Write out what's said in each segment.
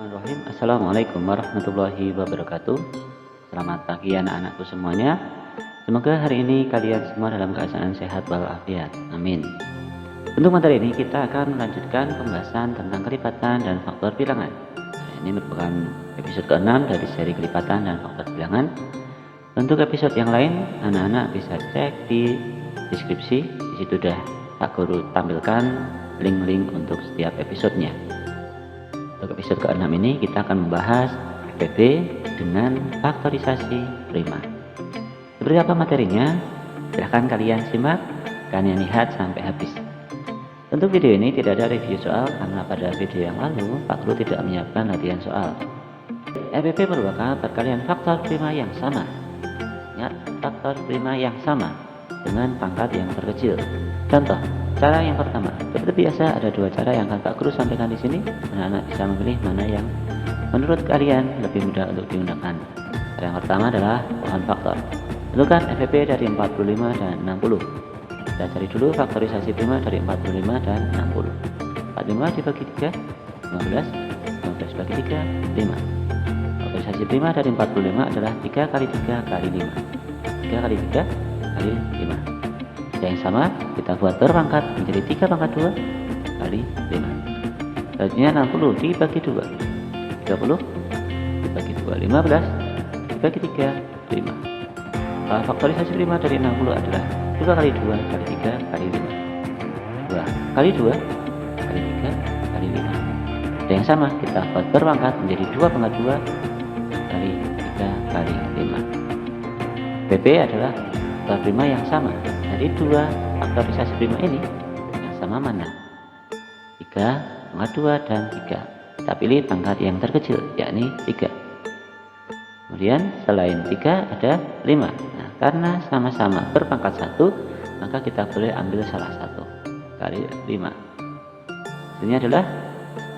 Bismillahirrahmanirrahim. Assalamualaikum warahmatullahi wabarakatuh. Selamat pagi anak-anakku semuanya. Semoga hari ini kalian semua dalam keadaan sehat walafiat. Amin. Untuk materi ini kita akan melanjutkan pembahasan tentang kelipatan dan faktor bilangan. Ini merupakan episode ke-6 dari seri kelipatan dan faktor bilangan. Untuk episode yang lain, anak-anak bisa cek di deskripsi. Di situ sudah Pak Guru tampilkan link-link untuk setiap episodenya. Untuk episode ke-6 ini kita akan membahas FPB dengan faktorisasi prima. Seperti apa materinya? Silahkan kalian simak, kalian lihat sampai habis. Untuk video ini tidak ada review soal karena pada video yang lalu Pak Guru tidak menyiapkan latihan soal. FPB merupakan perkalian faktor prima yang sama. Ingat, faktor prima yang sama dengan pangkat yang terkecil. Contoh, cara yang pertama, seperti biasa ada dua cara yang akan Pak Guru sampaikan di sini. Anak-anak bisa memilih mana yang menurut kalian lebih mudah untuk digunakan. Cara yang pertama adalah pohon faktor. Tentukan FPB dari 45 dan 60. Kita cari dulu faktorisasi prima dari 45 dan 60. 45 dibagi 3, 15. 15 bagi 3, 5. Faktorisasi prima dari 45 adalah 3 kali 3 kali 5. 3 kali 3 kali 5. Yang sama kita buat berpangkat menjadi 3 pangkat 2 kali 5. Selanjutnya 60 dibagi 2, 30 dibagi 2, 15 dibagi 3, 5. Faktorisasi prima dari 60 adalah 2 kali 2 kali 3 kali 5. 2 kali 2 kali 3 kali 5. Yang sama kita buat berpangkat menjadi 2 pangkat 2 kali 3 kali 5. PP adalah faktor prima yang sama. Dari dua faktorisasi prima ini yang sama mana? 3, pangkat 2 dan 3. Kita pilih pangkat yang terkecil, yakni 3. Kemudian selain 3 ada 5. Nah, karena sama-sama berpangkat 1, maka kita boleh ambil salah satu kali 5. Hasilnya adalah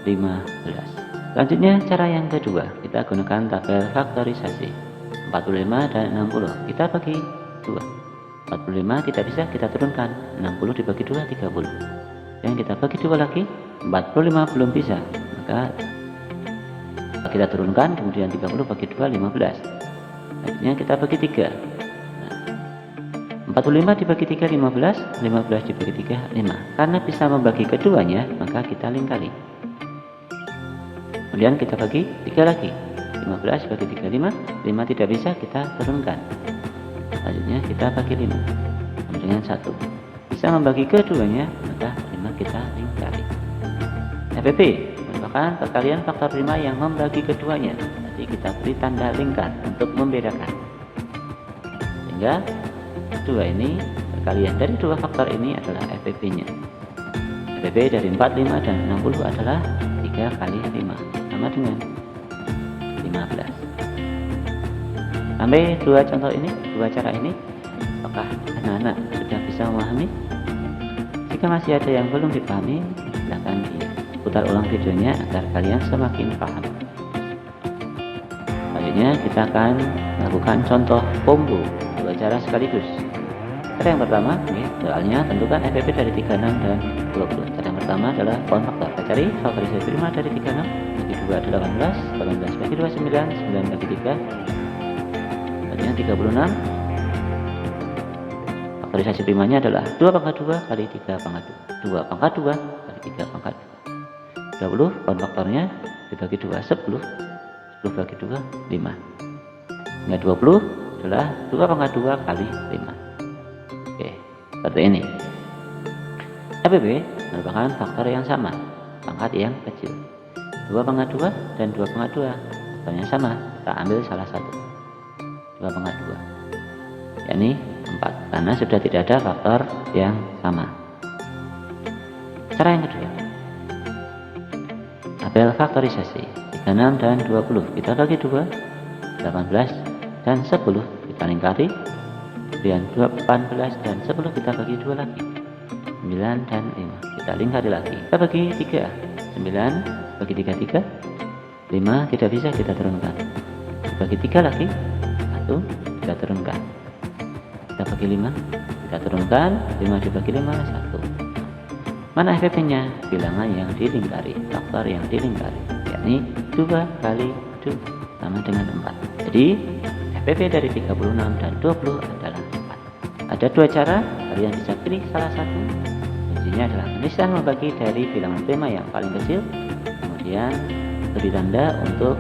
15. Selanjutnya cara yang kedua, kita gunakan tabel faktorisasi 45 dan 60. Kita bagi 2. 45 tidak bisa kita turunkan, 60 dibagi 2, 30. Dan kita bagi 2 lagi, 45 belum bisa, maka kita turunkan, kemudian 30 bagi 2, 15. Selanjutnya kita bagi 3. Nah, 45 dibagi 3, 15. 15 dibagi 3, 5. Karena bisa membagi keduanya, maka kita lingkari. Kemudian kita bagi 3 lagi. 15 bagi 3, 5. 5 tidak bisa, kita turunkan. Selanjutnya kita bagi 5 sama dengan 1. Bisa membagi keduanya, maka 5 kita lingkari. FPB merupakan perkalian faktor prima yang membagi keduanya. Jadi kita beri tanda lingkar untuk membedakan. Sehingga kedua ini, perkalian dari dua faktor ini adalah FPB-nya. FPB dari 45 dan 60 adalah 3 kali 5 sama dengan 15. Sampai dua contoh ini, dua cara ini, apakah anak-anak sudah bisa memahami? Jika masih ada yang belum dipahami, silahkan diputar ulang videonya agar kalian semakin paham. Selanjutnya kita akan melakukan contoh combo dua cara sekaligus. Cara yang pertama, soalnya tentukan FPB dari 36 dan 20. Cara yang pertama adalah pohon faktor. Kita cari faktorisasi prima dari 36 bagi 2 adalah 18, 18 bagi 2 9, 9 bagi 3 36. Faktorisasi primanya adalah 2 pangkat 2 kali 3 pangkat 2. 2 pangkat 2 kali 3 pangkat 20. Pohon faktornya dibagi 2, 10. 10 bagi 2, 5. Hingga 20 adalah 2 pangkat 2 kali 5. Oke, seperti ini. FPB merupakan faktor yang sama, pangkat yang kecil. 2 pangkat 2 dan 2 pangkat 2. Faktornya sama, kita ambil salah satu. 2 pangkat 2, yakni 4, karena sudah tidak ada faktor yang sama. Cara yang kedua, tabel faktorisasi 36 dan 20. Kita bagi 2, 18 dan 10 kita lingkari. Kemudian 18 dan 10 kita bagi 2 lagi, 9 dan 5 kita lingkari lagi. Kita bagi 3, 9 bagi 3, 3. 5 tidak bisa, kita turunkan. Bagi 3 lagi, 1 kita turunkan. Kita bagi 5, kita turunkan. 5 dibagi 5, 1. Mana FPB-nya? Bilangan yang dilingkari, faktor yang dilingkari, ya. yakni 2 kali 2 sama dengan 4. Jadi FPP dari 36 dan 20 adalah 4. Ada dua cara, kalian bisa pilih salah satu. Kuncinya adalah memisah membagi dari bilangan prima yang paling kecil, kemudian beri tanda untuk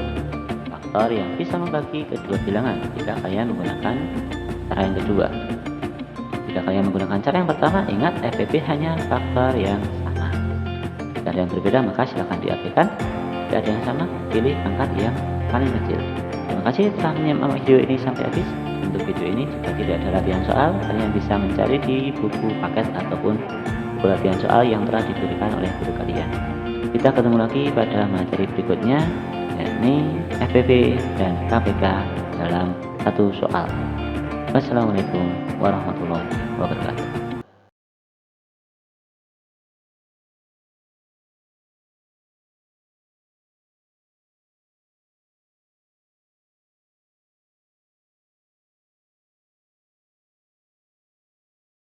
faktor yang bisa membagi kedua bilangan jika kalian menggunakan cara yang kedua. Jika kalian menggunakan cara yang pertama, ingat FPP hanya faktor yang sama. Jika ada yang berbeda maka silahkan diabaikan. Jika ada yang sama, pilih angka yang paling kecil. Terima kasih telah menyimak video ini sampai habis. Untuk video ini, jika tidak ada latihan soal, kalian bisa mencari di buku paket ataupun buku latihan soal yang telah diberikan oleh guru kalian. Kita ketemu lagi pada materi berikutnya, yakni FPP dan KPK dalam satu soal. Wassalamualaikum warahmatullahi wabarakatuh.